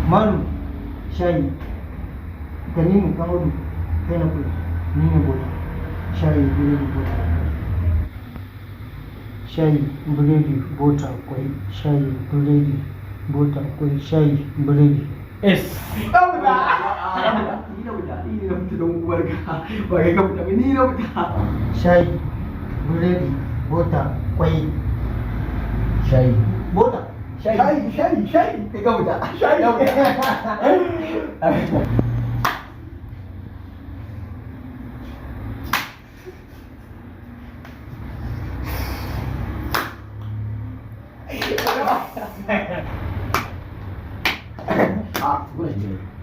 Malu, shayi, Ganimu, Kamadu, pineapple, Nina bota, shayi, biredi, bota, shayi, biredi, bota, kwai, shayi, biredi, bota, kwai, shayi, biredi. Yes. Ikaw na! Ini na fita don uwarka. Ba kai ka fita ba, ni na fita. Shayi, biredi, bota, kwai, shayi, bota, shayi. Shayi. Kai ka fita. Shayi. Ka fita. Ah, boleh je.